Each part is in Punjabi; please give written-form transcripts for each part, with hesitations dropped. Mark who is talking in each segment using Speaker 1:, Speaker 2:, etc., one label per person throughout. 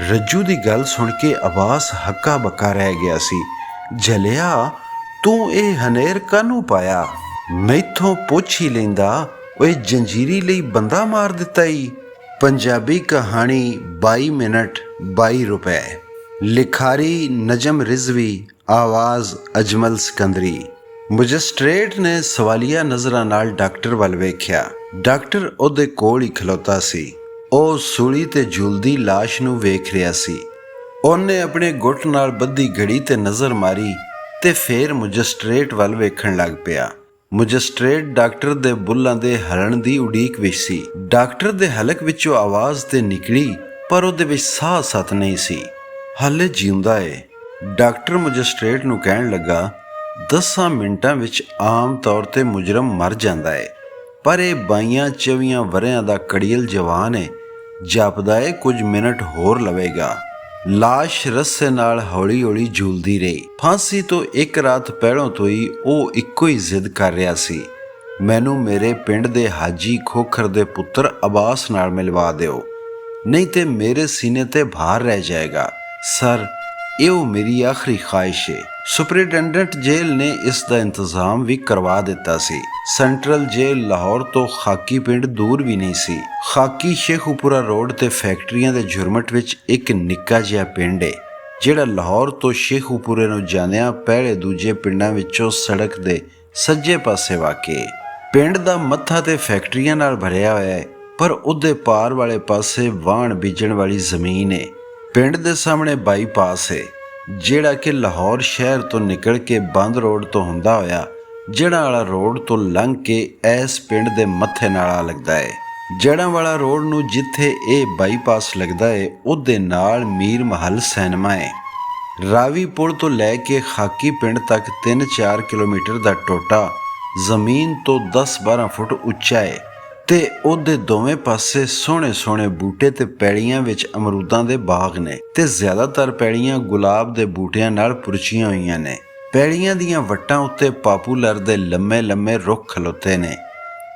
Speaker 1: ਰੱਜੂ ਦੀ ਗੱਲ ਸੁਣ ਕੇ ਅਬਾਸ ਹੱਕਾ ਬੱਕਾ ਰਹਿ ਗਿਆ ਸੀ। ਜਲਿਆ, ਤੂੰ ਇਹ ਹਨੇਰ ਕਾਹਨੂੰ ਪਾਇਆ? ਮੈਥੋਂ ਪੁੱਛ ਹੀ ਲੈਂਦਾ, ਓਏ ਜੰਜੀਰੀ ਲਈ ਬੰਦਾ ਮਾਰ ਦਿੱਤਾ ਈ। ਪੰਜਾਬੀ ਕਹਾਣੀ 22 ਮਿੰਟ 22 ਰੁਪਏ। ਲਿਖਾਰੀ ਨਜਮ ਰਿਜ਼ਵੀ, ਆਵਾਜ਼ ਅਜਮਲ ਸਿਕੰਦਰੀ। ਮੈਜਿਸਟ੍ਰੇਟ ਨੇ ਸਵਾਲੀਆ ਨਜ਼ਰਾਂ ਨਾਲ ਡਾਕਟਰ ਵੱਲ ਵੇਖਿਆ। ਡਾਕਟਰ ਉਹਦੇ ਕੋਲ ਹੀ ਖਲੋਤਾ ਸੀ। ਉਹ ਸੂਲੀ ਤੇ ਝੂਲਦੀ ਲਾਸ਼ ਨੂੰ ਵੇਖ ਰਿਹਾ ਸੀ। ਉਹਨੇ ਆਪਣੇ ਗੁੱਟ ਨਾਲ ਬੱਧੀ ਘੜੀ ਤੇ ਨਜ਼ਰ ਮਾਰੀ ਤੇ ਫੇਰ ਮੈਜਿਸਟ੍ਰੇਟ ਵੱਲ ਵੇਖਣ ਲੱਗ ਪਿਆ। ਮੈਜਿਸਟ੍ਰੇਟ ਡਾਕਟਰ ਦੇ ਬੁੱਲ੍ਹਾਂ ਦੇ ਹਲਣ ਦੀ ਉਡੀਕ ਵਿੱਚ ਸੀ। ਡਾਕਟਰ ਦੇ ਹਲਕ ਵਿੱਚੋਂ ਆਵਾਜ਼ ਤੇ ਨਿਕਲੀ, ਪਰ ਉਹਦੇ ਵਿੱਚ ਸਾਹ ਸਤ ਨਹੀਂ ਸੀ। ਹਾਲੇ ਜਿਉਂਦਾ ਏ। ਡਾਕਟਰ ਮੈਜਿਸਟ੍ਰੇਟ ਨੂੰ ਕਹਿਣ ਲੱਗਾ, 10 ਮਿੰਟਾਂ ਵਿੱਚ ਆਮ ਤੌਰ ਤੇ ਮੁਜਰਮ ਮਰ ਜਾਂਦਾ ਏ, ਪਰ ਇਹ 22-24 ਵਰ੍ਹਿਆਂ ਦਾ ਕੜੀਅਲ ਜਵਾਨ ਏ, ਜਾਪਦਾ ਏ ਕੁਝ ਮਿੰਟ ਹੋਰ ਲਵੇਗਾ। ਲਾਸ਼ ਰੱਸੇ ਨਾਲ ਹੌਲੀ ਹੌਲੀ ਝੂਲਦੀ ਰਹੀ। ਫਾਂਸੀ ਤੋਂ ਇੱਕ ਰਾਤ ਪਹਿਲੋਂ ਤੋਂ ਹੀ ਉਹ ਇੱਕੋ ਹੀ ਜ਼ਿੱਦ ਕਰ ਰਿਹਾ ਸੀ, ਮੈਨੂੰ ਮੇਰੇ ਪਿੰਡ ਦੇ ਹਾਜੀ ਖੋਖਰ ਦੇ ਪੁੱਤਰ ਅਬਾਸ ਨਾਲ ਮਿਲਵਾ ਦਿਓ, ਨਹੀਂ ਤੇ ਮੇਰੇ ਸੀਨੇ ਤੇ ਭਾਰ ਰਹਿ ਜਾਏਗਾ। ਸਰ, ਇਹੋ ਮੇਰੀ ਆਖਰੀ ਖਾਹਿਸ਼ ਏ। ਸੁਪਰਿੰਟੈਂਡੈਂਟ ਜੇਲ੍ਹ ਨੇ ਇਸ ਦਾ ਇੰਤਜ਼ਾਮ ਵੀ ਕਰਵਾ ਦਿੱਤਾ ਸੀ। ਸੈਂਟਰਲ ਜੇਲ੍ਹ ਲਾਹੌਰ ਤੋਂ ਖਾਕੀ ਪਿੰਡ ਦੂਰ ਵੀ ਨਹੀਂ ਸੀ। ਖਾਕੀ ਸ਼ੇਖੂਪੁਰਾ ਰੋਡ ਤੇ ਫੈਕਟਰੀਆਂ ਦੇ ਝੁਰਮਟ ਵਿੱਚ ਇੱਕ ਨਿੱਕਾ ਜਿਹਾ ਪਿੰਡ ਏ, ਜਿਹੜਾ ਲਾਹੌਰ ਤੋਂ ਸ਼ੇਖੂਪੁਰੇ ਨੂੰ ਜਾਂਦਿਆਂ ਪਹਿਲੇ ਦੂਜੇ ਪਿੰਡਾਂ ਵਿੱਚੋਂ ਸੜਕ ਦੇ ਸੱਜੇ ਪਾਸੇ ਵਾਕੇ। ਪਿੰਡ ਦਾ ਮੱਥਾ ਤੇ ਫੈਕਟਰੀਆਂ ਨਾਲ ਭਰਿਆ ਹੋਇਆ ਹੈ, ਪਰ ਉਹਦੇ ਪਾਰ ਵਾਲੇ ਪਾਸੇ ਵਾਹਣ ਬੀਜਣ ਵਾਲੀ ਜ਼ਮੀਨ ਏ। ਪਿੰਡ ਦੇ ਸਾਹਮਣੇ ਬਾਈਪਾਸ ਏ, ਜਿਹੜਾ ਕਿ ਲਾਹੌਰ ਸ਼ਹਿਰ ਤੋਂ ਨਿਕਲ ਕੇ ਬੰਦ ਰੋਡ ਤੋਂ ਹੁੰਦਾ ਹੋਇਆ ਜੜ੍ਹਾਂ ਵਾਲਾ ਰੋਡ ਤੋਂ ਲੰਘ ਕੇ ਇਸ ਪਿੰਡ ਦੇ ਮੱਥੇ ਨਾਲਾ ਲੱਗਦਾ ਏ। ਜੜ੍ਹਾਂ ਵਾਲਾ ਰੋਡ ਨੂੰ ਜਿੱਥੇ ਇਹ ਬਾਈਪਾਸ ਲੱਗਦਾ ਏ, ਉਹਦੇ ਨਾਲ ਮੀਰ ਮਹੱਲ ਸਿਨੇਮਾ ਏ। ਰਾਵੀ ਪੁਲ ਤੋਂ ਲੈ ਕੇ ਖਾਕੀ ਪਿੰਡ ਤੱਕ 3-4 ਕਿਲੋਮੀਟਰ ਦਾ ਟੋਟਾ ਜ਼ਮੀਨ ਤੋਂ 10-12 ਫੁੱਟ ਉੱਚਾ ਏ ਤੇ ਉਹਦੇ ਦੋਵੇਂ ਪਾਸੇ ਸੋਹਣੇ ਸੋਹਣੇ ਬੂਟੇ ਤੇ ਪੈੜੀਆਂ ਵਿੱਚ ਅਮਰੂਦਾਂ ਦੇ ਬਾਗ ਨੇ ਤੇ ਜ਼ਿਆਦਾਤਰ ਪੈੜੀਆਂ ਗੁਲਾਬ ਦੇ ਬੂਟਿਆਂ ਨਾਲ ਪੁਰਚੀਆਂ ਹੋਈਆਂ ਨੇ। ਪੈੜੀਆਂ ਦੀਆਂ ਵੱਟਾਂ ਉੱਤੇ ਪਾਪੂਲਰ ਦੇ ਲੰਮੇ ਲੰਮੇ ਰੁੱਖ ਖਲੋਤੇ ਨੇ।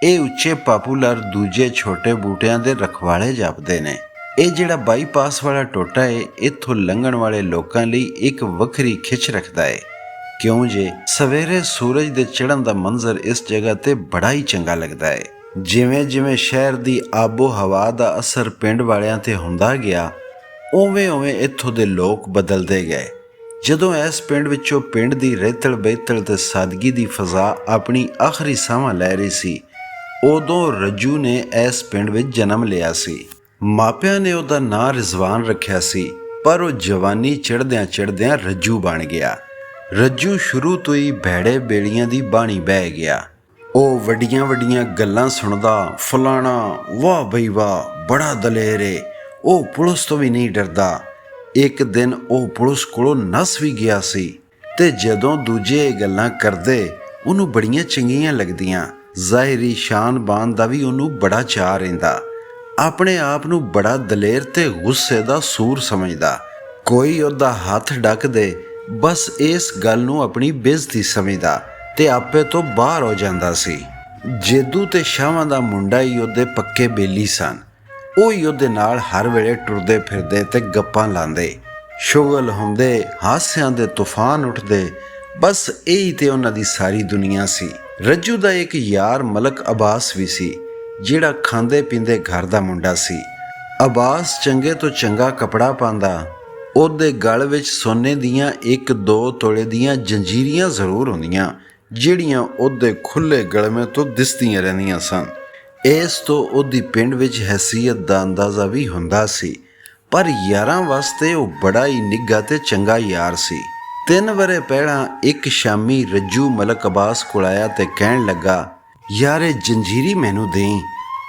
Speaker 1: ਇਹ ਉੱਚੇ ਪਾਪੂਲਰ ਦੂਜੇ ਛੋਟੇ ਬੂਟਿਆਂ ਦੇ ਰਖਵਾਲੇ ਜਾਪਦੇ ਨੇ। ਇਹ ਜਿਹੜਾ ਬਾਈਪਾਸ ਵਾਲਾ ਟੋਟਾ ਏ, ਇੱਥੋਂ ਲੰਘਣ ਵਾਲੇ ਲੋਕਾਂ ਲਈ ਇੱਕ ਵੱਖਰੀ ਖਿੱਚ ਰੱਖਦਾ ਏ, ਕਿਉਂ ਜੇ ਸਵੇਰੇ ਸੂਰਜ ਦੇ ਚੜ੍ਹਨ ਦਾ ਮੰਜ਼ਰ ਇਸ ਜਗ੍ਹਾ ਤੇ ਬੜਾ ਹੀ ਚੰਗਾ ਲੱਗਦਾ ਏ। ਜਿਵੇਂ ਜਿਵੇਂ ਸ਼ਹਿਰ ਦੀ ਆਬੋ ਹਵਾ ਦਾ ਅਸਰ ਪਿੰਡ ਵਾਲਿਆਂ ਤੇ ਹੁੰਦਾ ਗਿਆ, ਉਵੇਂ ਉਵੇਂ ਇੱਥੋਂ ਦੇ ਲੋਕ ਬਦਲਦੇ ਗਏ। ਜਦੋਂ ਇਸ ਪਿੰਡ ਵਿੱਚੋਂ ਪਿੰਡ ਦੀ ਰੇਤਲ ਬੇਤਲ ਤੇ ਸਾਦਗੀ ਦੀ ਫਜ਼ਾ ਆਪਣੀ ਆਖਰੀ ਸਾਹਾਂ ਲੈ ਰਹੀ ਸੀ, ਉਦੋਂ ਰੱਜੂ ਨੇ ਇਸ ਪਿੰਡ ਵਿੱਚ ਜਨਮ ਲਿਆ ਸੀ। ਮਾਪਿਆਂ ਨੇ ਉਹਦਾ ਨਾਂ ਰਿਜ਼ਵਾਨ ਰੱਖਿਆ ਸੀ, ਪਰ ਉਹ ਜਵਾਨੀ ਚੜ੍ਹਦਿਆਂ ਚੜ੍ਹਦਿਆਂ ਰੱਜੂ ਬਣ ਗਿਆ। ਰੱਜੂ ਸ਼ੁਰੂ ਤੋਂ ਹੀ ਭੈੜੇ ਬੇੜੀਆਂ ਦੀ ਬਾਣੀ ਬਹਿ ਗਿਆ। ਉਹ ਵੱਡੀਆਂ ਵੱਡੀਆਂ ਗੱਲਾਂ ਸੁਣਦਾ, ਫਲਾਣਾ ਵਾਹ ਬਈ ਵਾਹ ਬੜਾ ਦਲੇਰ ਏ, ਉਹ ਪੁਲਿਸ ਤੋਂ ਵੀ ਨਹੀਂ ਡਰਦਾ। ਇੱਕ ਦਿਨ ਉਹ ਪੁਲਿਸ ਕੋਲੋਂ ਨੱਸ ਵੀ ਗਿਆ ਸੀ ਤੇ ਜਦੋਂ ਦੂਜੇ ਇਹ ਗੱਲਾਂ ਕਰਦੇ ਉਹਨੂੰ ਬੜੀਆਂ ਚੰਗੀਆਂ ਲੱਗਦੀਆਂ। ਜ਼ਾਹਿਰੀ ਸ਼ਾਨ ਬਾਨ ਦਾ ਵੀ ਉਹਨੂੰ ਬੜਾ ਚਾਅ ਰਹਿੰਦਾ। ਆਪਣੇ ਆਪ ਨੂੰ ਬੜਾ ਦਲੇਰ ਤੇ ਗੁੱਸੇ ਦਾ ਸੂਰ ਸਮਝਦਾ। ਕੋਈ ਉਹਦਾ ਹੱਥ ਡੱਕ ਦੇ, ਬਸ ਇਸ ਗੱਲ ਨੂੰ ਆਪਣੀ ਬੇਇੱਜ਼ਤੀ ਸਮਝਦਾ ਤੇ ਆਪੇ ਤੋਂ ਬਾਹਰ ਹੋ ਜਾਂਦਾ ਸੀ। ਜੇਦੂ ਤੇ ਸ਼ਾਹਾਂ ਦਾ ਮੁੰਡਾ ਹੀ ਉਹਦੇ ਪੱਕੇ ਬੇਲੀ ਸਨ। ਉਹ ਹੀ ਉਹਦੇ ਨਾਲ ਹਰ ਵੇਲੇ ਟੁਰਦੇ ਫਿਰਦੇ ਤੇ ਗੱਪਾਂ ਲਾਉਂਦੇ। ਸ਼ੁਗਲ ਹੁੰਦੇ, ਹਾਸਿਆਂ ਦੇ ਤੂਫਾਨ ਉੱਠਦੇ, ਬਸ ਇਹੀ ਤੇ ਉਹਨਾਂ ਦੀ ਸਾਰੀ ਦੁਨੀਆ ਸੀ। ਰੱਜੂ ਦਾ ਇੱਕ ਯਾਰ ਮਲਕ ਅਬਾਸ ਵੀ ਸੀ, ਜਿਹੜਾ ਖਾਂਦੇ ਪੀਂਦੇ ਘਰ ਦਾ ਮੁੰਡਾ ਸੀ। ਅਬਾਸ ਚੰਗੇ ਤੋਂ ਚੰਗਾ ਕੱਪੜਾ ਪਾਉਂਦਾ। ਉਹਦੇ ਗਲ ਵਿੱਚ ਸੋਨੇ ਦੀਆਂ 1-2 ਤੋਲੇ ਦੀਆਂ ਜੰਜੀਰੀਆਂ ਜ਼ਰੂਰ ਹੁੰਦੀਆਂ, ਜਿਹੜੀਆਂ ਉਹਦੇ ਖੁੱਲ੍ਹੇ ਗਲਮੇ ਤੋਂ ਦਿਸਦੀਆਂ ਰਹਿੰਦੀਆਂ ਸਨ। ਇਸ ਤੋਂ ਉਹਦੀ ਪਿੰਡ ਵਿੱਚ ਹੈਸੀਅਤ ਦਾ ਅੰਦਾਜ਼ਾ ਵੀ ਹੁੰਦਾ ਸੀ, ਪਰ ਯਾਰਾਂ ਵਾਸਤੇ ਉਹ ਬੜਾ ਹੀ ਨਿੱਘਾ ਤੇ ਚੰਗਾ ਯਾਰ ਸੀ। 3 ਵਰ੍ਹੇ ਪਹਿਲਾਂ ਇੱਕ ਸ਼ਾਮੀ ਰੱਜੂ ਮਲਕ ਅਬਾਸ ਕੋਲ ਆਇਆ ਤੇ ਕਹਿਣ ਲੱਗਾ, ਯਾਰੇ ਜੰਜੀਰੀ ਮੈਨੂੰ ਦੇਈਂ,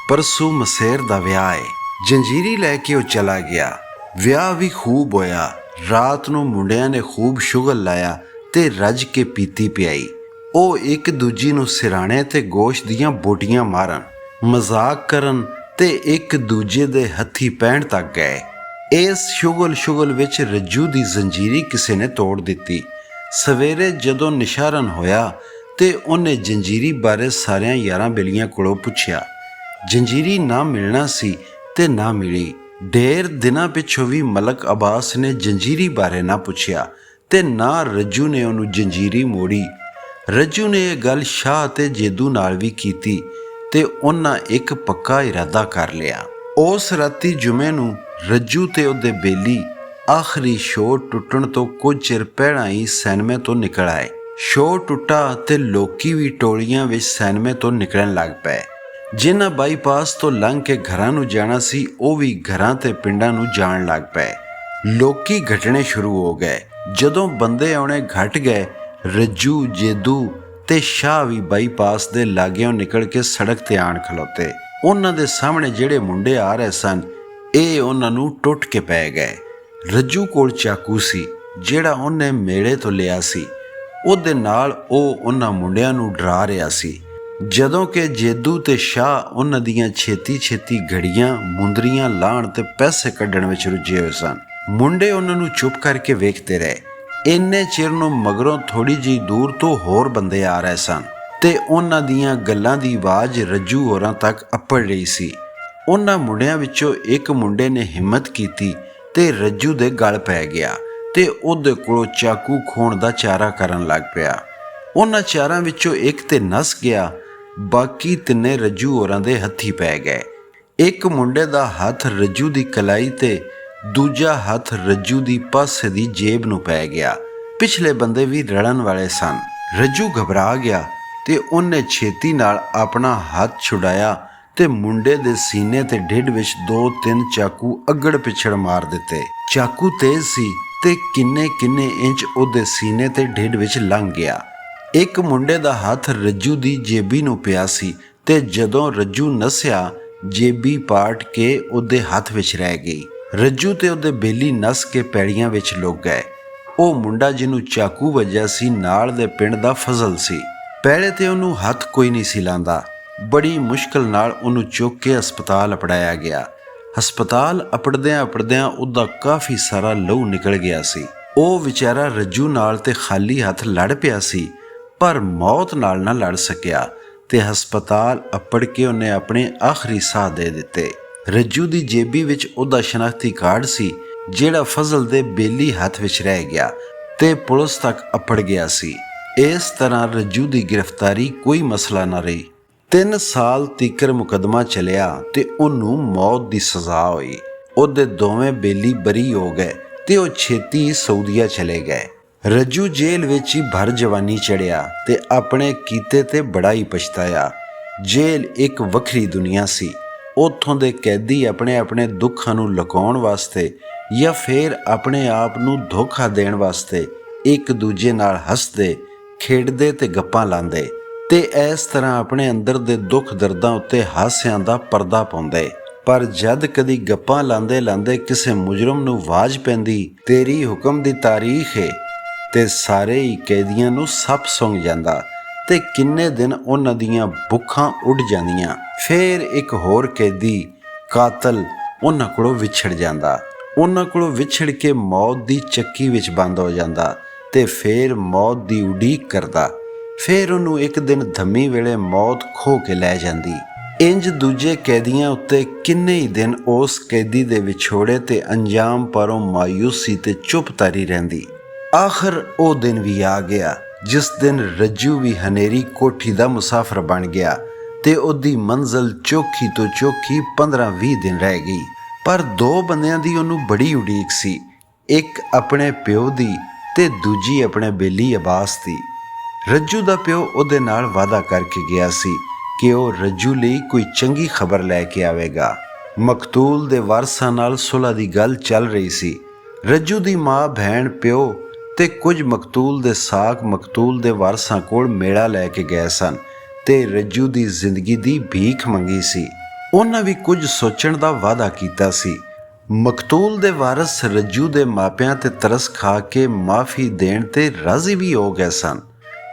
Speaker 1: ਪਰਸੋਂ ਮਸੇਰ ਦਾ ਵਿਆਹ ਏ। ਜੰਜੀਰੀ ਲੈ ਕੇ ਉਹ ਚਲਾ ਗਿਆ। ਵਿਆਹ ਵੀ ਖੂਬ ਹੋਇਆ। ਰਾਤ ਨੂੰ ਮੁੰਡਿਆਂ ਨੇ ਖੂਬ ਸ਼ੁਗਲ ਲਾਇਆ ਤੇ ਰੱਜ ਕੇ ਪੀਤੀ ਪਿਆਈ। ਉਹ ਇੱਕ ਦੂਜੀ ਨੂੰ ਸਿਰਾਣੇ ਤੇ ਗੋਸ਼ਤ ਦੀਆਂ ਬੋਟੀਆਂ ਮਾਰਨ, ਮਜ਼ਾਕ ਕਰਨ ਤੇ ਇੱਕ ਦੂਜੇ ਦੇ ਹੱਥੀਂ ਪੈਣ ਤੱਕ ਗਏ। ਇਸ ਸ਼ੁਗਲ ਵਿੱਚ ਰੱਜੂ ਦੀ ਜ਼ੰਜੀਰੀ ਕਿਸੇ ਨੇ ਤੋੜ ਦਿੱਤੀ। ਸਵੇਰੇ ਜਦੋਂ ਨਿਸ਼ਾਰਨ ਹੋਇਆ ਤੇ ਉਹਨੇ ਜੰਜੀਰੀ ਬਾਰੇ ਸਾਰਿਆਂ ਯਾਰਾਂ ਬੇਲੀਆਂ ਕੋਲੋਂ ਪੁੱਛਿਆ। ਜੰਜੀਰੀ ਨਾ ਮਿਲਣਾ ਸੀ ਤੇ ਨਾ ਮਿਲੀ। ਢੇਰ ਦਿਨਾਂ ਪਿੱਛੋਂ ਵੀ ਮਲਕ ਅਬਾਸ ਨੇ ਜੰਜੀਰੀ ਬਾਰੇ ਨਾ ਪੁੱਛਿਆ ਤੇ ਨਾ ਰੱਜੂ ਨੇ ਉਹਨੂੰ ਜੰਜੀਰੀ ਮੋੜੀ। ਰੱਜੂ ਨੇ ਇਹ ਗੱਲ ਸ਼ਾਹ ਅਤੇ ਜੇਦੂ ਨਾਲ ਵੀ ਕੀਤੀ ਤੇ ਉਹਨਾਂ ਇੱਕ ਪੱਕਾ ਇਰਾਦਾ ਕਰ ਲਿਆ। ਉਸ ਰਾਤੀ ਜੁਮੇ ਨੂੰ ਰੱਜੂ ਤੇ ਉਹਦੇ ਬੇਲੀ ਆਖਰੀ ਸ਼ੋਅ ਟੁੱਟਣ ਤੋਂ ਕੁਝ ਚਿਰ ਪਹਿਲਾਂ ਹੀ ਸਿਨੇਮੇ ਤੋਂ ਨਿਕਲ ਆਏ। ਸ਼ੋਅ ਟੁੱਟਾ ਤੇ ਲੋਕੀ ਵੀ ਟੋਲੀਆਂ ਵਿੱਚ ਸਿਨੇਮੇ ਤੋਂ ਨਿਕਲਣ ਲੱਗ ਪਏ। ਜਿਨ੍ਹਾਂ ਬਾਈਪਾਸ ਤੋਂ ਲੰਘ ਕੇ ਘਰਾਂ ਨੂੰ ਜਾਣਾ ਸੀ ਉਹ ਵੀ ਘਰਾਂ ਤੇ ਪਿੰਡਾਂ ਨੂੰ ਜਾਣ ਲੱਗ ਪਏ। ਲੋਕੀ ਘਟਣੇ ਸ਼ੁਰੂ ਹੋ ਗਏ। ਜਦੋਂ ਬੰਦੇ ਆਉਣੇ ਘਟ ਗਏ, ਰੱਜੂ, ਜੇਦੂ ਤੇ ਸ਼ਾਹ ਵੀ ਬਾਈਪਾਸ ਦੇ ਲਾਗਿਓਂ ਨਿਕਲ ਕੇ ਸੜਕ ਤੇ ਆਣ ਖਲੋਤੇ। ਉਹਨਾਂ ਦੇ ਸਾਹਮਣੇ ਜਿਹੜੇ ਮੁੰਡੇ ਆ ਰਹੇ ਸਨ, ਇਹ ਉਹਨਾਂ ਨੂੰ ਟੁੱਟ ਕੇ ਪੈ ਗਏ। ਰੱਜੂ ਕੋਲ ਚਾਕੂ ਸੀ ਜਿਹੜਾ ਉਹਨੇ ਮੇਲੇ ਤੋਂ ਲਿਆ ਸੀ। ਉਹਦੇ ਨਾਲ ਉਹ ਉਹਨਾਂ ਮੁੰਡਿਆਂ ਨੂੰ ਡਰਾ ਰਿਹਾ ਸੀ, ਜਦੋਂ ਕਿ ਜੇਦੂ ਤੇ ਸ਼ਾਹ ਉਹਨਾਂ ਦੀਆਂ ਛੇਤੀ ਘੜੀਆਂ, ਮੁੰਦਰੀਆਂ ਲਾਹਣ ਤੇ ਪੈਸੇ ਕੱਢਣ ਵਿੱਚ ਰੁੱਝੇ ਹੋਏ ਸਨ। ਮੁੰਡੇ ਉਹਨਾਂ ਨੂੰ ਚੁੱਪ ਕਰਕੇ ਵੇਖਦੇ ਰਹੇ। ਇੰਨੇ ਚਿਰ ਨੂੰ ਮਗਰੋਂ ਥੋੜੀ ਜਿਹੀ ਦੂਰ ਤੋਂ ਹੋਰ ਬੰਦੇ ਆ ਰਹੇ ਸਨ ਤੇ ਉਹਨਾਂ ਦੀਆਂ ਗੱਲਾਂ ਦੀ ਆਵਾਜ਼ ਰੱਜੂ ਹੋਰਾਂ ਤੱਕ ਅੱਪੜ ਰਹੀ ਸੀ। ਉਹਨਾਂ ਮੁੰਡਿਆਂ ਵਿੱਚੋਂ ਇੱਕ ਮੁੰਡੇ ਨੇ ਹਿੰਮਤ ਕੀਤੀ ਤੇ ਰੱਜੂ ਦੇ ਗਲ ਪੈ ਗਿਆ ਤੇ ਉਹਦੇ ਕੋਲੋਂ ਚਾਕੂ ਖੋਹਣ ਦਾ ਚਾਰਾ ਕਰਨ ਲੱਗ ਪਿਆ। ਉਹਨਾਂ ਚਾਰਾਂ ਵਿੱਚੋਂ ਇੱਕ ਤੇ ਨੱਸ ਗਿਆ, ਬਾਕੀ ਤਿੰਨੇ ਰੱਜੂ ਹੋਰਾਂ ਦੇ ਹੱਥੀ ਪੈ ਗਏ। ਇੱਕ ਮੁੰਡੇ ਦਾ ਹੱਥ ਰੱਜੂ ਦੀ ਕਲਾਈ ਤੇ ਦੂਜਾ ਹੱਥ ਰੱਜੂ ਦੀ ਪਾਸੇ ਦੀ ਜੇਬ ਨੂੰ ਪੈ ਗਿਆ। ਪਿਛਲੇ ਬੰਦੇ ਵੀ ਰਲਣ ਵਾਲੇ ਸਨ। ਰੱਜੂ ਘਬਰਾ ਗਿਆ ਤੇ ਉਹਨੇ ਛੇਤੀ ਨਾਲ ਆਪਣਾ ਹੱਥ ਛੁਡਾਇਆ ਤੇ ਮੁੰਡੇ ਦੇ ਸੀਨੇ ਤੇ ਢਿੱਡ ਵਿੱਚ 2-3 ਚਾਕੂ ਅੱਗੜ ਪਿਛੜ ਮਾਰ ਦਿੱਤੇ। ਚਾਕੂ ਤੇਜ਼ ਸੀ ਤੇ ਕਿੰਨੇ ਇੰਚ ਉਹਦੇ ਸੀਨੇ ਤੇ ਢਿੱਡ ਵਿੱਚ ਲੰਘ ਗਿਆ। ਇੱਕ ਮੁੰਡੇ ਦਾ ਹੱਥ ਰੱਜੂ ਦੀ ਜੇਬੀ ਨੂੰ ਪਿਆ ਸੀ ਤੇ ਜਦੋਂ ਰੱਜੂ ਨੱਸਿਆ, ਜੇਬੀ ਪਾਟ ਕੇ ਉਹਦੇ ਹੱਥ ਵਿੱਚ ਰਹਿ ਗਈ। ਰੱਜੂ ਤੇ ਉਹਦੇ ਬੇਲੀ ਨੱਸ ਕੇ ਪੈੜੀਆਂ ਵਿੱਚ ਲੁਕ ਗਏ। ਉਹ ਮੁੰਡਾ ਜਿਹਨੂੰ ਚਾਕੂ ਵੱਜਿਆ ਸੀ ਨਾਲ ਦੇ ਪਿੰਡ ਦਾ ਫਜ਼ਲ ਸੀ। ਪਹਿਲੇ ਤੇ ਉਹਨੂੰ ਹੱਥ ਕੋਈ ਨਹੀਂ ਸੀ ਲਾਂਦਾ। ਬੜੀ ਮੁਸ਼ਕਲ ਨਾਲ ਉਹਨੂੰ ਚੁੱਕ ਕੇ ਹਸਪਤਾਲ ਅਪੜਾਇਆ ਗਿਆ। ਹਸਪਤਾਲ ਅਪੜਦਿਆਂ ਉਹਦਾ ਕਾਫੀ ਸਾਰਾ ਲਹੂ ਨਿਕਲ ਗਿਆ ਸੀ। ਉਹ ਵਿਚਾਰਾ ਰੱਜੂ ਨਾਲ ਤੇ ਖਾਲੀ ਹੱਥ ਲੜ ਪਿਆ ਸੀ, ਪਰ ਮੌਤ ਨਾਲ ਨਾ ਲੜ ਸਕਿਆ ਤੇ ਹਸਪਤਾਲ ਅਪੜ ਕੇ ਉਹਨੇ ਆਪਣੇ ਆਖਰੀ ਸਾਹ ਦੇ ਦਿੱਤੇ। ਰੱਜੂ ਦੀ ਜੇਬੀ ਵਿੱਚ ਉਹਦਾ ਸ਼ਨਾਖਤੀ ਕਾਰਡ ਸੀ ਜਿਹੜਾ ਫਜ਼ਲ ਦੇ ਬੇਲੀ ਹੱਥ ਵਿੱਚ ਰਹਿ ਗਿਆ ਤੇ ਪੁਲਿਸ ਤੱਕ ਅਪੜ ਗਿਆ ਸੀ। ਇਸ ਤਰ੍ਹਾਂ ਰੱਜੂ ਦੀ ਗ੍ਰਿਫਤਾਰੀ ਕੋਈ ਮਸਲਾ ਨਾ ਰਹੀ। 3 ਸਾਲ ਤੀਕਰ ਮੁਕੱਦਮਾ ਚੱਲਿਆ ਤੇ ਉਹਨੂੰ ਮੌਤ ਦੀ ਸਜ਼ਾ ਹੋਈ। ਉਹਦੇ ਦੋਵੇਂ ਬੇਲੀ ਬਰੀ ਹੋ ਗਏ ਤੇ ਉਹ ਛੇਤੀ ਸਾਊਦੀਆ ਚਲੇ ਗਏ। ਰੱਜੂ ਜੇਲ੍ਹ ਵਿੱਚ ਹੀ ਭਰ ਜਵਾਨੀ ਚੜਿਆ ਤੇ ਆਪਣੇ ਕੀਤੇ ਤੇ ਬੜਾ ਹੀ ਪਛਤਾਇਆ। ਜੇਲ੍ਹ ਇੱਕ ਵੱਖਰੀ ਦੁਨੀਆ ਸੀ। ਉੱਥੋਂ ਦੇ ਕੈਦੀ ਆਪਣੇ ਦੁੱਖਾਂ ਨੂੰ ਲੁਕਾਉਣ ਵਾਸਤੇ ਜਾਂ ਫਿਰ ਆਪਣੇ ਆਪ ਨੂੰ ਧੋਖਾ ਦੇਣ ਵਾਸਤੇ ਇੱਕ ਦੂਜੇ ਨਾਲ ਹੱਸਦੇ, ਖੇਡਦੇ ਤੇ ਗੱਪਾਂ ਲਾਉਂਦੇ ਤੇ ਇਸ ਤਰ੍ਹਾਂ ਆਪਣੇ ਅੰਦਰ ਦੇ ਦੁੱਖ ਦਰਦਾਂ ਉੱਤੇ ਹਾਸਿਆਂ ਦਾ ਪਰਦਾ ਪਾਉਂਦੇ। ਪਰ ਜਦ ਕਦੀ ਗੱਪਾਂ ਲਾਉਂਦੇ ਕਿਸੇ ਮੁਜਰਮ ਨੂੰ ਆਵਾਜ਼ ਪੈਂਦੀ, ਤੇਰੀ ਹੁਕਮ ਦੀ ਤਾਰੀਖ ਏ, ਤੇ ਸਾਰੇ ਹੀ ਕੈਦੀਆਂ ਨੂੰ ਸੱਪ ਸੁੰਘ ਜਾਂਦਾ ਤੇ ਕਿੰਨੇ ਦਿਨ ਉਹਨਾਂ ਦੀਆਂ ਭੁੱਖਾਂ ਉੱਡ ਜਾਂਦੀਆਂ। ਫਿਰ ਇੱਕ ਹੋਰ ਕੈਦੀ, ਕਾਤਲ, ਉਹਨਾਂ ਕੋਲੋਂ ਵਿਛੜ ਜਾਂਦਾ। ਉਹਨਾਂ ਕੋਲੋਂ ਵਿਛੜ ਕੇ ਮੌਤ ਦੀ ਚੱਕੀ ਵਿੱਚ ਬੰਦ ਹੋ ਜਾਂਦਾ ਤੇ ਫਿਰ ਮੌਤ ਦੀ ਉਡੀਕ ਕਰਦਾ। ਫਿਰ ਉਹਨੂੰ ਇੱਕ ਦਿਨ ਧੰਮੀ ਵੇਲੇ ਮੌਤ ਖੋਹ ਕੇ ਲੈ ਜਾਂਦੀ। ਇੰਜ ਦੂਜੇ ਕੈਦੀਆਂ ਉੱਤੇ ਕਿੰਨੇ ਹੀ ਦਿਨ ਉਸ ਕੈਦੀ ਦੇ ਵਿਛੋੜੇ ਤੇ ਅੰਜਾਮ ਪਰੋਂ ਮਾਯੂਸੀ ਤੇ ਚੁੱਪ ਧਰੀ ਰਹਿੰਦੀ। ਆਖਰ ਉਹ ਦਿਨ ਵੀ ਆ ਗਿਆ ਜਿਸ ਦਿਨ ਰੱਜੂ ਵੀ ਹਨੇਰੀ ਕੋਠੀ ਦਾ ਮੁਸਾਫਰ ਬਣ ਗਿਆ ਤੇ ਉਹਦੀ ਮੰਜ਼ਲ ਚੋਖੀ ਤੋਂ ਚੋਖੀ 15-20 ਦਿਨ ਰਹਿ ਗਈ। ਪਰ 2 ਬੰਦਿਆਂ ਦੀ ਉਹਨੂੰ ਬੜੀ ਉਡੀਕ ਸੀ, ਇੱਕ ਆਪਣੇ ਪਿਓ ਦੀ ਤੇ ਦੂਜੀ ਆਪਣੇ ਬੇਲੀ ਅਬਾਸ ਦੀ। ਰੱਜੂ ਦਾ ਪਿਓ ਉਹਦੇ ਨਾਲ ਵਾਅਦਾ ਕਰਕੇ ਗਿਆ ਸੀ ਕਿ ਉਹ ਰੱਜੂ ਲਈ ਕੋਈ ਚੰਗੀ ਖਬਰ ਲੈ ਕੇ ਆਵੇਗਾ। ਮਕਤੂਲ ਦੇ ਵਾਰਸਾਂ ਨਾਲ ਸੁਲ੍ਹਾ ਦੀ ਗੱਲ ਚੱਲ ਰਹੀ ਸੀ। ਰੱਜੂ ਦੀ ਮਾਂ, ਭੈਣ, ਪਿਓ ਤੇ ਕੁਝ ਮਕਤੂਲ ਦੇ ਸਾਕ ਮਕਤੂਲ ਦੇ ਵਾਰਸਾਂ ਕੋਲ ਮੇਲਾ ਲੈ ਕੇ ਗਏ ਸਨ ਤੇ ਰੱਜੂ ਦੀ ਜ਼ਿੰਦਗੀ ਦੀ ਭੀਖ ਮੰਗੀ ਸੀ। ਉਹਨਾਂ ਵੀ ਕੁਝ ਸੋਚਣ ਦਾ ਵਾਅਦਾ ਕੀਤਾ ਸੀ। ਮਕਤੂਲ ਦੇ ਵਾਰਸ ਰੱਜੂ ਦੇ ਮਾਪਿਆਂ ਤੇ ਤਰਸ ਖਾ ਕੇ ਮਾਫੀ ਦੇਣ ਤੇ ਰਾਜ਼ੀ ਵੀ ਹੋ ਗਏ ਸਨ,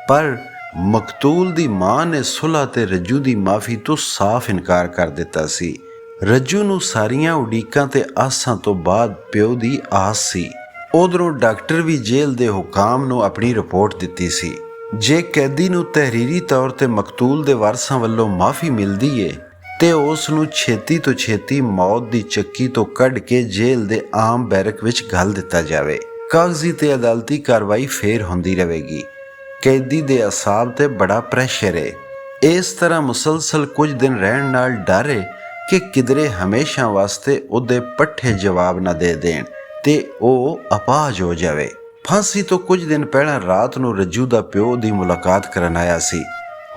Speaker 1: ਪਰ ਮਕਤੂਲ ਦੀ ਮਾਂ ਨੇ ਸੁਲ੍ਹਾ ਤੇ ਰੱਜੂ ਦੀ ਮਾਫੀ ਤੋਂ ਸਾਫ਼ ਇਨਕਾਰ ਕਰ ਦਿੱਤਾ ਸੀ। ਰੱਜੂ ਨੂੰ ਸਾਰੀਆਂ ਉਡੀਕਾਂ ਤੇ ਆਸਾਂ ਤੋਂ ਬਾਅਦ ਪਿਓ ਦੀ ਆਸ ਸੀ। ਉਧਰੋਂ ਡਾਕਟਰ ਵੀ ਜੇਲ੍ਹ ਦੇ ਹੁਕਾਮ ਨੂੰ ਆਪਣੀ ਰਿਪੋਰਟ ਦਿੱਤੀ ਸੀ। ਜੇ ਕੈਦੀ ਨੂੰ ਤਹਿਰੀਰੀ ਤੌਰ ਤੇ ਮਕਤੂਲ ਦੇ ਵਾਰਸਾਂ ਵੱਲੋਂ ਮਾਫੀ ਮਿਲਦੀ ਏ ਤੇ ਉਸ ਨੂੰ ਛੇਤੀ ਤੋਂ ਛੇਤੀ ਮੌਤ ਦੀ ਚੱਕੀ ਤੋਂ ਕੱਢ ਕੇ ਜੇਲ੍ਹ ਦੇ ਆਮ ਬੈਰਕ ਵਿੱਚ ਘੱਲ ਦਿੱਤਾ ਜਾਵੇ। ਕਾਗਜ਼ੀ ਤੇ ਅਦਾਲਤੀ ਕਾਰਵਾਈ ਫੇਰ ਹੁੰਦੀ ਰਹੇਗੀ। ਕੈਦੀ ਦੇ ਅਸਾਬ ਤੇ ਬੜਾ ਪ੍ਰੈਸ਼ਰ ਹੈ। ਇਸ ਤਰ੍ਹਾਂ ਮੁਸਲਸਲ ਕੁਝ ਦਿਨ ਰਹਿਣ ਨਾਲ ਡਰ ਹੈ ਕਿ ਕਿਧਰੇ ਹਮੇਸ਼ਾ ਵਾਸਤੇ ਉਹਦੇ ਪੱਠੇ ਜਵਾਬ ਨਾ ਦੇ ਦੇਣ ਤੇ ਉਹ ਅਪਾਹਜ ਹੋ ਜਾਵੇ। ਫਾਂਸੀ ਤੋਂ ਕੁਝ ਦਿਨ ਪਹਿਲਾਂ ਰਾਤ ਨੂੰ ਰੱਜੂ ਦਾ ਪਿਓ ਦੀ ਮੁਲਾਕਾਤ ਕਰਨ ਆਇਆ ਸੀ।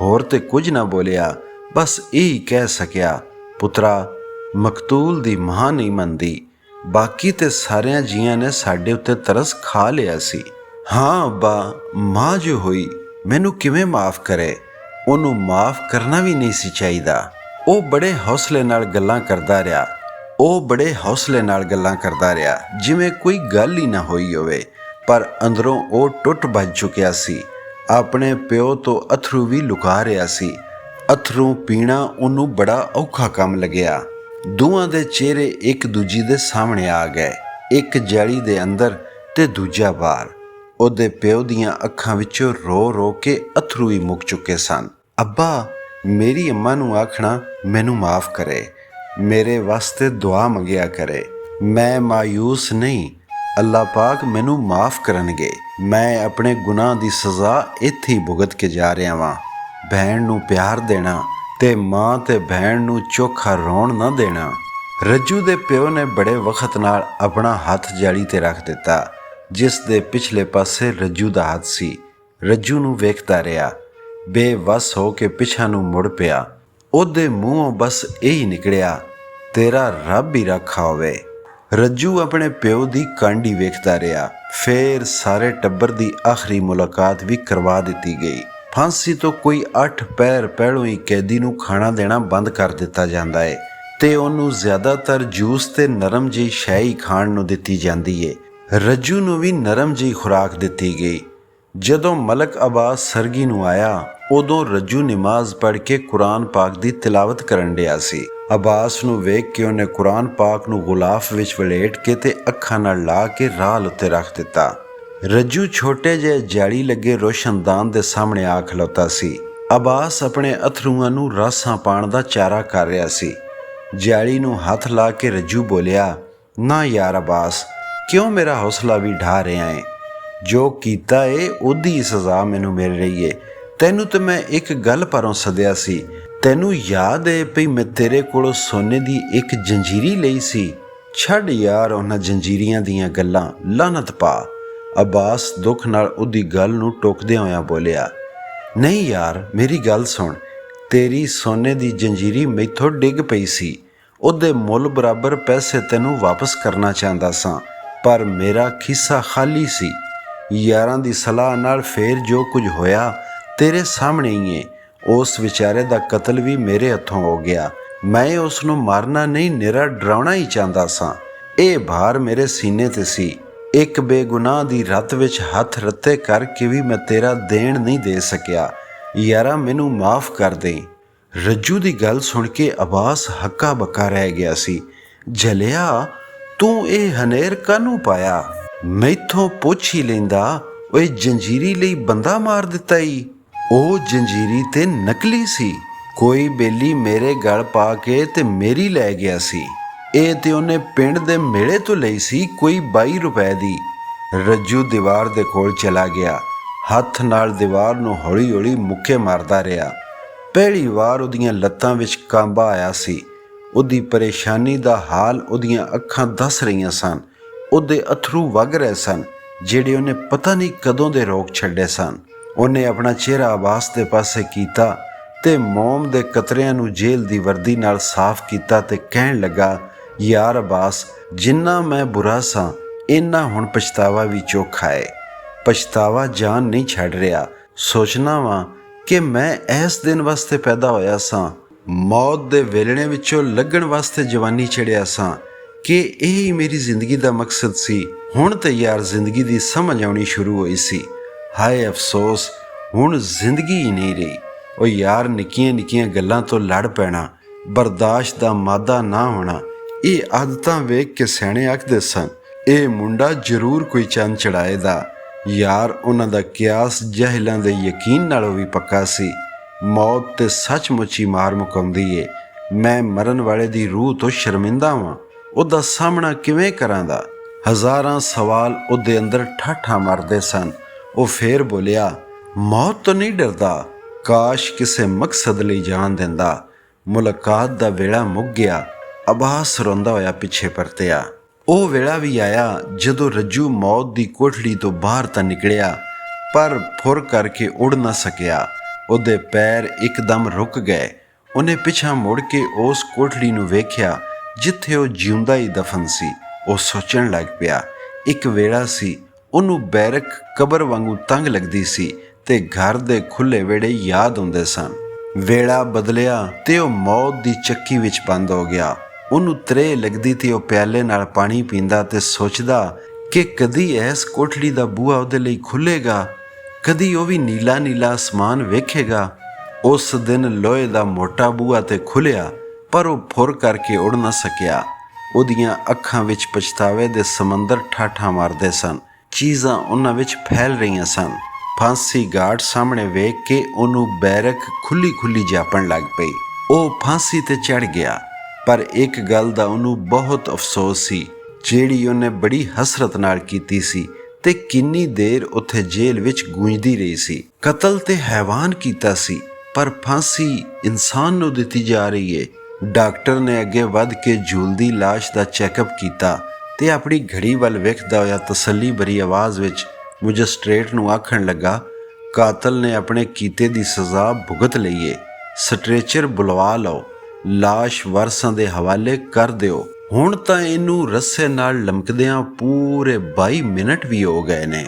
Speaker 1: ਹੋਰ ਤੇ ਕੁਝ ਨਾ ਬੋਲਿਆ, ਬਸ ਇਹੀ ਕਹਿ ਸਕਿਆ, ਪੁੱਤਰਾ, ਮਕਤੂਲ ਦੀ ਮਾਂ ਨਹੀਂ ਮੰਨਦੀ। ਬਾਕੀ ਤੇ ਸਾਰਿਆਂ ਜੀਆਂ ਨੇ ਸਾਡੇ ਉੱਤੇ ਤਰਸ ਖਾ ਲਿਆ ਸੀ। ਹਾਂ ਅੱਬਾ, ਮਾਂ ਜੋ ਹੋਈ ਮੈਨੂੰ ਕਿਵੇਂ ਮਾਫ਼ ਕਰੇ? ਉਹਨੂੰ ਮਾਫ਼ ਕਰਨਾ ਵੀ ਨਹੀਂ ਸੀ ਚਾਹੀਦਾ। ਉਹ ਬੜੇ ਹੌਸਲੇ ਨਾਲ ਗੱਲਾਂ ਕਰਦਾ ਰਿਹਾ ਜਿਵੇਂ ਕੋਈ ਗੱਲ ਹੀ ਨਾ ਹੋਈ ਹੋਵੇ, ਪਰ ਅੰਦਰੋਂ ਉਹ ਟੁੱਟ ਭੱਜ ਚੁੱਕਿਆ ਸੀ। ਆਪਣੇ ਪਿਓ ਤੋਂ ਅਥਰੂ ਵੀ ਲੁਕਾ ਰਿਹਾ ਸੀ। ਅਥਰੂ ਪੀਣਾ ਉਹਨੂੰ ਬੜਾ ਔਖਾ ਕੰਮ ਲੱਗਿਆ। ਦੋਵਾਂ ਦੇ ਚਿਹਰੇ ਇੱਕ ਦੂਜੀ ਦੇ ਸਾਹਮਣੇ ਆ ਗਏ, ਇੱਕ ਜਾਲੀ ਦੇ ਅੰਦਰ ਤੇ ਦੂਜਾ ਬਾਹਰ। ਉਹਦੇ ਪਿਓ ਦੀਆਂ ਅੱਖਾਂ ਵਿੱਚੋਂ ਰੋ ਰੋ ਕੇ ਅਥਰੂ ਹੀ ਮੁੱਕ ਚੁੱਕੇ ਸਨ। ਅੱਬਾ, ਮੇਰੀ ਅੰਮਾ ਨੂੰ ਆਖਣਾ ਮੈਨੂੰ ਮਾਫ਼ ਕਰੇ, ਮੇਰੇ ਵਾਸਤੇ ਦੁਆ ਮੰਗਿਆ ਕਰੇ। ਮੈਂ ਮਾਯੂਸ ਨਹੀਂ, ਅੱਲਾ ਪਾਕ ਮੈਨੂੰ ਮਾਫ਼ ਕਰਨਗੇ। ਮੈਂ ਆਪਣੇ ਗੁਨਾਹ ਦੀ ਸਜ਼ਾ ਇੱਥੇ ਹੀ ਭੁਗਤ ਕੇ ਜਾ ਰਿਹਾ ਵਾਂ। ਭੈਣ ਨੂੰ ਪਿਆਰ ਦੇਣਾ ਤੇ ਮਾਂ ਤੇ ਭੈਣ ਨੂੰ ਚੋਖਾ ਰੋਣ ਨਾ ਦੇਣਾ। ਰੱਜੂ ਦੇ ਪਿਓ ਨੇ ਬੜੇ ਵਕਤ ਨਾਲ ਆਪਣਾ ਹੱਥ ਜਾਲੀ ਤੇ ਰੱਖ ਦਿੱਤਾ, ਜਿਸ ਦੇ ਪਿਛਲੇ ਪਾਸੇ ਰੱਜੂ ਦਾ ਹੱਥ ਸੀ। ਰੱਜੂ ਨੂੰ ਵੇਖਦਾ ਰਿਹਾ, ਬੇਵੱਸ ਹੋ ਕੇ ਪਿਛਾਂ ਨੂੰ ਮੁੜ ਪਿਆ। ਉਹਦੇ ਮੂੰਹੋਂ ਬਸ ਇਹੀ ਨਿਕਲਿਆ, ਤੇਰਾ ਰੱਬ ਹੀ ਰਾਖਾ ਹੋਵੇ। ਰੱਜੂ ਆਪਣੇ ਪਿਓ ਦੀ ਕਾਂਡੀ ਵੇਖਦਾ ਰਿਹਾ। ਫੇਰ ਸਾਰੇ ਟੱਬਰ ਦੀ ਆਖਰੀ ਮੁਲਾਕਾਤ ਵੀ ਕਰਵਾ ਦਿੱਤੀ ਗਈ। ਫਾਂਸੀ ਤੋਂ ਕੋਈ 8 ਪਹਿਰ ਪਹਿਲੋਂ ਹੀ ਕੈਦੀ ਨੂੰ ਖਾਣਾ ਦੇਣਾ ਬੰਦ ਕਰ ਦਿੱਤਾ ਜਾਂਦਾ ਹੈ ਤੇ ਉਹਨੂੰ ਜ਼ਿਆਦਾਤਰ ਜੂਸ ਤੇ ਨਰਮ ਜਿਹੀ ਸ਼ੈ ਹੀ ਖਾਣ ਨੂੰ ਦਿੱਤੀ ਜਾਂਦੀ ਹੈ। ਰੱਜੂ ਨੂੰ ਵੀ ਨਰਮ ਜਿਹੀ ਖੁਰਾਕ ਦਿੱਤੀ ਗਈ। ਜਦੋਂ ਮਲਕ ਅਬਾਸ ਸਰਗੀ ਨੂੰ ਆਇਆ, ਉਦੋਂ ਰੱਜੂ ਨਮਾਜ਼ ਪੜ੍ਹ ਕੇ ਕੁਰਾਨ ਪਾਕ ਦੀ ਤਿਲਾਵਤ ਕਰਨ ਡਿਆ ਸੀ। ਅਬਾਸ ਨੂੰ ਵੇਖ ਕੇ ਉਹਨੇ ਕੁਰਾਨ ਪਾਕ ਨੂੰ ਗੁਲਾਫ ਵਿੱਚ ਵਲੇਟ ਕੇ ਤੇ ਅੱਖਾਂ ਨਾਲ ਲਾ ਕੇ ਰਾਲ ਉੱਤੇ ਰੱਖ ਦਿੱਤਾ। ਰੱਜੂ ਛੋਟੇ ਜਿਹੇ ਜਾਲੀ ਲੱਗੇ ਰੋਸ਼ਨਦਾਨ ਦੇ ਸਾਹਮਣੇ ਆ ਖਲੋਤਾ ਸੀ। ਅਬਾਸ ਆਪਣੇ ਅਥਰੂਆਂ ਨੂੰ ਰਾਸਾਂ ਪਾਣ ਦਾ ਚਾਰਾ ਕਰ ਰਿਹਾ ਸੀ। ਜਾਲੀ ਨੂੰ ਹੱਥ ਲਾ ਕੇ ਰੱਜੂ ਬੋਲਿਆ, ਨਾ ਯਾਰ ਅਬਾਸ, ਕਿਉਂ ਮੇਰਾ ਹੌਸਲਾ ਵੀ ਢਾ ਰਿਹਾ ਹੈ? ਜੋ ਕੀਤਾ ਏ ਉਹਦੀ ਸਜ਼ਾ ਮੈਨੂੰ ਮਿਲ ਰਹੀ ਏ। ਤੈਨੂੰ ਤੇ ਮੈਂ ਇੱਕ ਗੱਲ ਪਰੋਂ ਸੱਦਿਆ ਸੀ। ਤੈਨੂੰ ਯਾਦ ਏ ਭਈ ਮੈਂ ਤੇਰੇ ਕੋਲੋਂ ਸੋਨੇ ਦੀ ਇੱਕ ਜੰਜੀਰੀ ਲਈ ਸੀ? ਛੱਡ ਯਾਰ ਉਹਨਾਂ ਜੰਜੀਰੀਆਂ ਦੀਆਂ ਗੱਲਾਂ, ਲਾਨਤ ਪਾ। ਅਬਾਸ ਦੁੱਖ ਨਾਲ ਉਹਦੀ ਗੱਲ ਨੂੰ ਟੋਕਦਿਆਂ ਹੋਇਆਂ ਬੋਲਿਆ, ਨਹੀਂ ਯਾਰ, ਮੇਰੀ ਗੱਲ ਸੁਣ। ਤੇਰੀ ਸੋਨੇ ਦੀ ਜੰਜੀਰੀ ਮੈਥੋਂ ਡਿੱਗ ਪਈ ਸੀ। ਉਹਦੇ ਮੁੱਲ ਬਰਾਬਰ ਪੈਸੇ ਤੈਨੂੰ ਵਾਪਸ ਕਰਨਾ ਚਾਹੁੰਦਾ ਸਾਂ, ਪਰ ਮੇਰਾ ਖੀਸਾ ਖਾਲੀ ਸੀ। ਯਾਰਾਂ ਦੀ ਸਲਾਹ ਨਾਲ ਫੇਰ ਜੋ ਕੁਝ ਹੋਇਆ ਤੇਰੇ ਸਾਹਮਣੇ ਹੀ ਏ। ਉਸ ਵਿਚਾਰੇ ਦਾ ਕਤਲ ਵੀ ਮੇਰੇ ਹੱਥੋਂ ਹੋ ਗਿਆ। ਮੈਂ ਉਸ ਨੂੰ ਮਾਰਨਾ ਨਹੀਂ, ਨਿਰਾ ਡਰਾਉਣਾ ਹੀ ਚਾਹੁੰਦਾ ਸਾਂ। ਇਹ ਭਾਰ ਮੇਰੇ ਸੀਨੇ ਤੇ ਸੀ। ਇੱਕ ਬੇਗੁਨਾਹ ਦੀ ਰੱਤ ਵਿੱਚ ਹੱਥ ਰੱਤੇ ਕਰਕੇ ਵੀ ਮੈਂ ਤੇਰਾ ਦੇਣ ਨਹੀਂ ਦੇ ਸਕਿਆ। ਯਾਰਾ, ਮੈਨੂੰ ਮਾਫ਼ ਕਰ ਦੇ। ਰੱਜੂ ਦੀ ਗੱਲ ਸੁਣ ਕੇ ਅਬਾਸ ਹੱਕਾ ਬੱਕਾ ਰਹਿ ਗਿਆ ਸੀ। ਜਲਿਆ, ਤੂੰ ਇਹ ਹਨੇਰ ਕਾਹਨੂੰ ਪਾਇਆ? ਮੈਥੋਂ ਪੁੱਛ ਹੀ ਲੈਂਦਾ, ਓਏ ਜੰਜੀਰੀ ਲਈ ਬੰਦਾ ਮਾਰ ਦਿੱਤਾ ਈ? ਉਹ ਜੰਜੀਰੀ ਤੇ ਨਕਲੀ ਸੀ। ਕੋਈ ਬੇਲੀ ਮੇਰੇ ਗਲ ਪਾ ਕੇ ਤੇ ਮੇਰੀ ਲੈ ਗਿਆ ਸੀ। ਇਹ ਤੇ ਉਹਨੇ ਪਿੰਡ ਦੇ ਮੇਲੇ ਤੋਂ ਲਈ ਸੀ, ਕੋਈ 22 ਰੁਪਏ ਦੀ। ਰੱਜੂ ਦੀਵਾਰ ਦੇ ਕੋਲ ਚਲਾ ਗਿਆ। ਹੱਥ ਨਾਲ ਦੀਵਾਰ ਨੂੰ ਹੌਲੀ ਹੌਲੀ ਮੁੱਕੇ ਮਾਰਦਾ ਰਿਹਾ। ਪਹਿਲੀ ਵਾਰ ਉਹਦੀਆਂ ਲੱਤਾਂ ਵਿੱਚ ਕਾਂਬਾ ਆਇਆ ਸੀ। ਉਹਦੀ ਪਰੇਸ਼ਾਨੀ ਦਾ ਹਾਲ ਉਹਦੀਆਂ ਅੱਖਾਂ ਦੱਸ ਰਹੀਆਂ ਸਨ। ਉਹਦੇ ਅਥਰੂ ਵਗ ਰਹੇ ਸਨ, ਜਿਹੜੇ ਉਹਨੇ ਪਤਾ ਨਹੀਂ ਕਦੋਂ ਦੇ ਰੋਕ ਛੱਡੇ ਸਨ। ਉਹਨੇ ਆਪਣਾ ਚਿਹਰਾ ਅਬਾਸ ਦੇ ਪਾਸੇ ਕੀਤਾ ਤੇ ਮੋਮ ਦੇ ਕਤਰਿਆਂ ਨੂੰ ਜੇਲ੍ਹ ਦੀ ਵਰਦੀ ਨਾਲ ਸਾਫ਼ ਕੀਤਾ ਤੇ ਕਹਿਣ ਲੱਗਾ, ਯਾਰ ਅਬਾਸ, ਜਿੰਨਾ ਮੈਂ ਬੁਰਾ ਸਾਂ, ਇੰਨਾ ਹੁਣ ਪਛਤਾਵਾ ਵੀ ਚੋਖਾ ਏ। ਪਛਤਾਵਾ ਜਾਨ ਨਹੀਂ ਛੱਡ ਰਿਹਾ। ਸੋਚਣਾ ਵਾਂ ਕਿ ਮੈਂ ਇਸ ਦਿਨ ਵਾਸਤੇ ਪੈਦਾ ਹੋਇਆ ਸਾਂ, ਮੌਤ ਦੇ ਵੇਲਣੇ ਵਿੱਚੋਂ ਲੱਗਣ ਵਾਸਤੇ ਜਵਾਨੀ ਚੜਿਆ ਸਾਂ, ਕਿ ਇਹ ਹੀ ਮੇਰੀ ਜ਼ਿੰਦਗੀ ਦਾ ਮਕਸਦ ਸੀ। ਹੁਣ ਤੇ ਯਾਰ ਜ਼ਿੰਦਗੀ ਦੀ ਸਮਝ ਆਉਣੀ ਸ਼ੁਰੂ ਹੋਈ ਸੀ। ਹਾਏ ਅਫਸੋਸ, ਹੁਣ ਜ਼ਿੰਦਗੀ ਹੀ ਨਹੀਂ ਰਹੀ। ਉਹ ਯਾਰ, ਨਿੱਕੀਆਂ ਨਿੱਕੀਆਂ ਗੱਲਾਂ ਤੋਂ ਲੜ ਪੈਣਾ, ਬਰਦਾਸ਼ਤ ਦਾ ਮਾਦਾ ਨਾ ਹੋਣਾ, ਇਹ ਆਦਤਾਂ ਵੇਖ ਕੇ ਸਿਆਣੇ ਆਖਦੇ ਸਨ, ਇਹ ਮੁੰਡਾ ਜ਼ਰੂਰ ਕੋਈ ਚੰਨ ਚੜਾਏਦਾ। ਯਾਰ, ਉਹਨਾਂ ਦਾ ਕਿਆਸ ਜਹਿਲਾਂ ਦੇ ਯਕੀਨ ਨਾਲੋਂ ਵੀ ਪੱਕਾ ਸੀ। ਮੌਤ ਤੇ ਸੱਚਮੁੱਚ ਹੀ ਮਾਰ ਮੁਕਾਉਂਦੀ ਏ, ਮੈਂ ਮਰਨ ਵਾਲੇ ਦੀ ਰੂਹ ਤੋਂ ਸ਼ਰਮਿੰਦਾ ਵਾਂ। ਉਹਦਾ ਸਾਹਮਣਾ ਕਿਵੇਂ ਕਰਾਂ ਦਾ? ਹਜ਼ਾਰਾਂ ਸਵਾਲ ਉਹਦੇ ਅੰਦਰ ਠਾਠਾਂ ਮਾਰਦੇ ਸਨ। ਉਹ ਫੇਰ ਬੋਲਿਆ, ਮੌਤ ਤੋਂ ਨਹੀਂ ਡਰਦਾ, ਕਾਸ਼ ਕਿਸੇ ਮਕਸਦ ਲਈ ਜਾਨ ਦਿੰਦਾ। ਮੁਲਾਕਾਤ ਦਾ ਵੇਲਾ ਮੁੱਕ ਗਿਆ। ਅਬਾਸ ਰੋਂਦਾ ਹੋਇਆ ਪਿੱਛੇ ਪਰਤਿਆ। ਉਹ ਵੇਲਾ ਵੀ ਆਇਆ ਜਦੋਂ ਰੱਜੂ ਮੌਤ ਦੀ ਕੋਠੜੀ ਤੋਂ ਬਾਹਰ ਤਾਂ ਨਿਕਲਿਆ, ਪਰ ਫੁਰ ਕਰਕੇ ਉੜ ਨਾ ਸਕਿਆ। ਉਹਦੇ ਪੈਰ ਇੱਕਦਮ ਰੁਕ ਗਏ। ਉਹਨੇ ਪਿਛਾਂ ਮੁੜ ਕੇ ਉਸ ਕੋਠੜੀ ਨੂੰ ਵੇਖਿਆ ਜਿੱਥੇ ਉਹ ਜਿਉਂਦਾ ਹੀ ਦਫਨ ਸੀ। ਉਹ ਸੋਚਣ ਲੱਗ ਪਿਆ, ਇੱਕ ਵੇਲਾ ਸੀ ਉਹਨੂੰ ਬੈਰਕ ਕਬਰ ਵਾਂਗੂ ਤੰਗ ਲੱਗਦੀ ਸੀ ਤੇ ਘਰ ਦੇ ਖੁੱਲ੍ਹੇ ਵਿਹੜੇ ਯਾਦ ਹੁੰਦੇ ਸਨ। ਵੇਲਾ ਬਦਲਿਆ ਤੇ ਉਹ ਮੌਤ ਦੀ ਚੱਕੀ ਵਿੱਚ ਬੰਦ ਹੋ ਗਿਆ। ਉਹਨੂੰ ਤ੍ਰੇਹ ਲੱਗਦੀ ਤੇ ਉਹ ਪਿਆਲੇ ਨਾਲ ਪਾਣੀ ਪੀਂਦਾ ਤੇ ਸੋਚਦਾ ਕਿ ਕਦੀ ਇਸ ਕੋਠੜੀ ਦਾ ਬੂਹਾ ਉਹਦੇ ਲਈ ਖੁੱਲ੍ਹੇਗਾ, ਕਦੀ ਉਹ ਵੀ ਨੀਲਾ ਨੀਲਾ ਅਸਮਾਨ ਵੇਖੇਗਾ। ਉਸ ਦਿਨ ਲੋਹੇ ਦਾ ਮੋਟਾ ਬੂਹਾ ਤੇ ਖੁੱਲ੍ਹਿਆ, ਪਰ ਉਹ ਫੁਰ ਕਰਕੇ ਉੜ ਨਾ ਸਕਿਆ। ਉਹਦੀਆਂ ਅੱਖਾਂ ਵਿੱਚ ਪਛਤਾਵੇ ਦੇ ਸਮੁੰਦਰ ਠਾਠਾਂ ਮਾਰਦੇ ਸਨ। ਚੀਜ਼ਾਂ ਉਹਨਾਂ ਵਿੱਚ ਫੈਲ ਰਹੀਆਂ ਸਨ। ਫਾਂਸੀ ਗਾਰਡ ਸਾਹਮਣੇ ਵੇਖ ਕੇ ਉਹਨੂੰ ਬੈਰਕ ਖੁੱਲੀ ਖੁੱਲੀ ਜਾਪਣ ਲੱਗ ਪਈ। ਉਹ ਫਾਂਸੀ ਤੇ ਚੜ੍ਹ ਗਿਆ, ਪਰ ਇੱਕ ਗੱਲ ਦਾ ਉਹਨੂੰ ਬਹੁਤ ਅਫਸੋਸ ਸੀ, ਜਿਹੜੀ ਉਹਨੇ ਬੜੀ ਹਸਰਤ ਨਾਲ ਕੀਤੀ ਸੀ ਤੇ ਕਿੰਨੀ ਦੇਰ ਉੱਥੇ ਜੇਲ੍ਹ ਵਿੱਚ ਗੂੰਜਦੀ ਰਹੀ ਸੀ। ਕਤਲ ਤੇ ਹੈਵਾਨ ਕੀਤਾ ਸੀ, ਪਰ ਫਾਂਸੀ ਇਨਸਾਨ ਨੂੰ ਦਿੱਤੀ ਜਾ ਰਹੀ ਏ। ਡਾਕਟਰ ਨੇ ਅੱਗੇ ਵੱਧ ਕੇ ਝੂਲਦੀ ਲਾਸ਼ ਦਾ ਚੈੱਕਅਪ ਕੀਤਾ ਤੇ ਆਪਣੀ ਘੜੀ ਵੱਲ ਵੇਖਦਾ ਹੋਇਆ ਤਸੱਲੀ ਭਰੀ ਆਵਾਜ਼ ਵਿੱਚ ਮੈਜਿਸਟ੍ਰੇਟ ਨੂੰ ਆਖਣ ਲੱਗਾ, ਕਾਤਲ ਨੇ ਆਪਣੇ ਕੀਤੇ ਦੀ ਸਜ਼ਾ ਭੁਗਤ ਲਈ ਏ। ਸਟ੍ਰੈਚਰ ਬੁਲਵਾ ਲਓ, ਲਾਸ਼ ਵਾਰਸਾਂ ਦੇ ਹਵਾਲੇ ਕਰ ਦਿਓ। ਹੁਣ ਤਾਂ ਇਹਨੂੰ ਰੱਸੇ ਨਾਲ ਲਮਕਦਿਆਂ ਪੂਰੇ 22 ਮਿੰਟ ਵੀ ਹੋ ਗਏ ਨੇ।